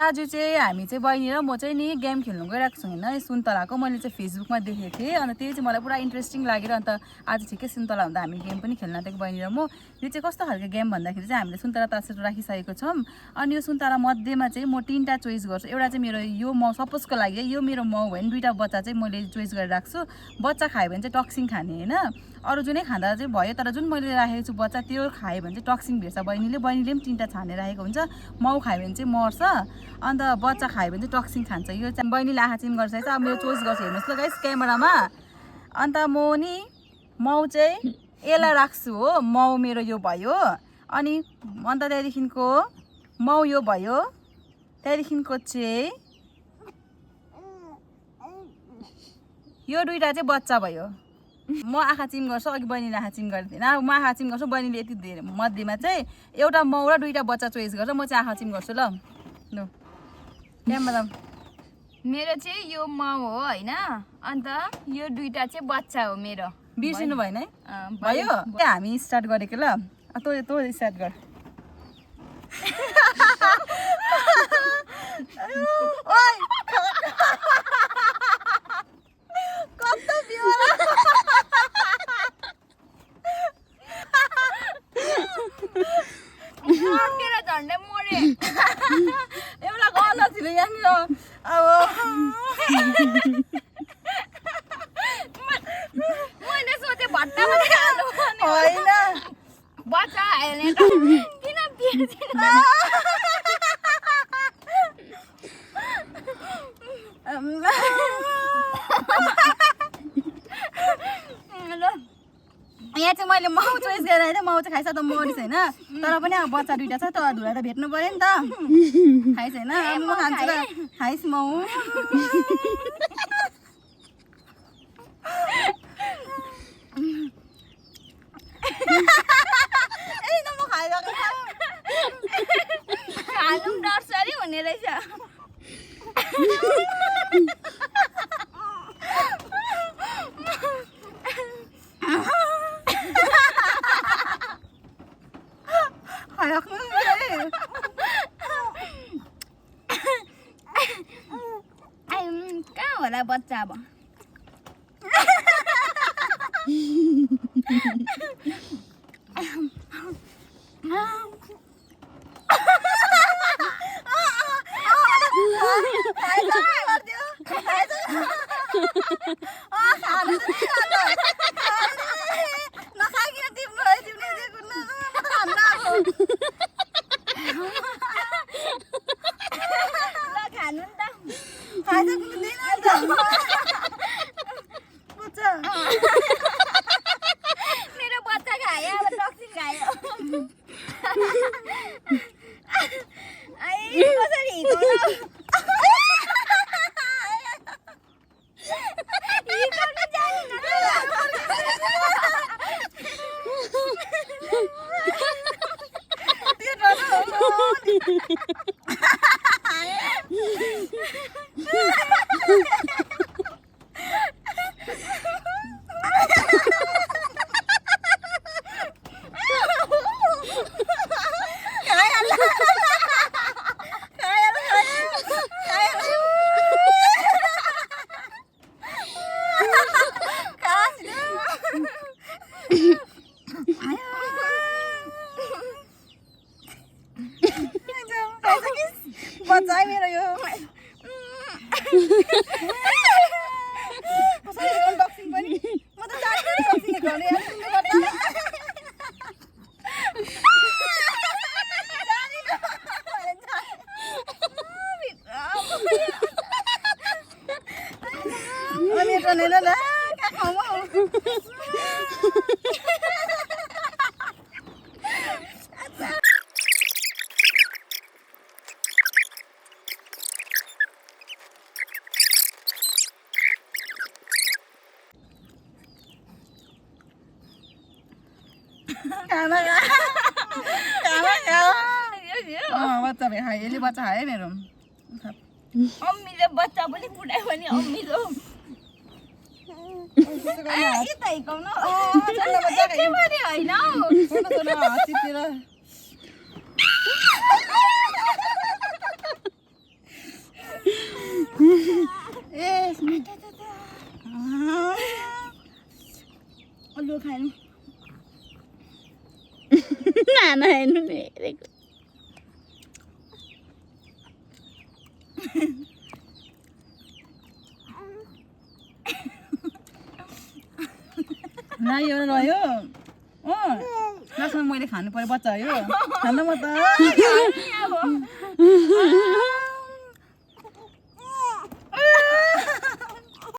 आज चाहिँ हामी चाहिँ बहिनी र म चाहिँ नि गेम खेल्नु गइरहेको छौँ होइन सुन्तलाको मैले चाहिँ फेसबुकमा देखेको थिएँ अनि त्यही चाहिँ मलाई पुरा इन्ट्रेस्टिङ लाग्यो अन्त आज ठिकै सुन्तला हुँदा हामी गेम पनि खेल्न आँटेको बहिनी र म यो चाहिँ कस्तो खालको गेम भन्दाखेरि चाहिँ हामीले सुन्तला तासेर राखिसकेको छौँ अनि यो सुन्तला मध्येमा चाहिँ म 3टा चोइस गर्छु एउटा चाहिँ मेरो यो माउ सपोजको लागि यो मेरो माउ भयो भने 2टा बच्चा चाहिँ मैले चोइस गरेर राख्छु बच्चा खायो भने चाहिँ टक्सिङ खाने होइन अरू जुनै खाँदा चाहिँ भयो तर जुन मैले राखेको छु बच्चा त्यो खायो भने चाहिँ टक्सिङ भेट्छ बहिनीले पनि 3टा छानेर राखेको हुन्छ माउ खायो भने चाहिँ मर्छ अन्त बच्चा खायो भने चाहिँ टक्सिङ खान्छ यो चाहिँ बहिनीले आँखा चिम गर्छ अब मेरो चोइस गर्छु हेर्नुहोस् ल गाइस क्यामेरामा अन्त म नि माउ चाहिँ यसलाई राख्छु हो माउ मेरो यो भयो अनि अन्त त्यहाँदेखिको माउ यो भयो त्यहाँदेखिको चाहिँ यो 2टा चाहिँ बच्चा भयो म आँखा चिम गर्छु अघि बहिनीले आँखा चिम गर्दैन म आँखा चिम गर्छु बहिनीले यति धेरै मध्येमा चाहिँ एउटा माउ र 2टा बच्चा चोइस गर्छ म चाहिँ आँखा चिम गर्छु ल ल क्यामेरा मेरो चाहिँ यो माउ हो होइन अन्त यो 2टा चाहिँ बच्चा हो मेरो बिर्सिनु भएन है भयो हामी स्टार्ट गरेको ल तँ स्टार्ट गर कस्तो बिहोरा झन्डै मरे एउटा गला थियो यहाँनिर अब मैले सोचे भट्टा पनि हाल्नु होइन बच्चा हाल्ने त किन बिर्सिनु यहाँ चाहिँ मैले माउ चोइस गरेर होइन माउ चाहिँ खाइस त मरिस होइन तर पनि अब बच्चा 2टा छ त धुरा त भेट्नु पऱ्यो नि त खाइस होइन म खान्छु र खाइस माउ म खाइरहेको हाल्नु डरसरी हुने रहेछ कहाँ होला बच्चा अब मेरो बच्चा खायो अब टक्सिङ खायो कसरी बच्चा मेरो यो टक्सिङ पनि म त जान्दिनँ टक्सिङ खाउने अनि त नै ल खाऊ बच्चा भाइ खायो यसले बच्चा खायो मेरो अम्मीले बच्चा पनि पुऱ्यायो भने अम्मीलो यता हिकाउन यति पनि होइन लु खानु नाना हेर्नु नि हेरेको रह्यो लास्टमा मैले खानु पर्यो बच्चा हो खानु म त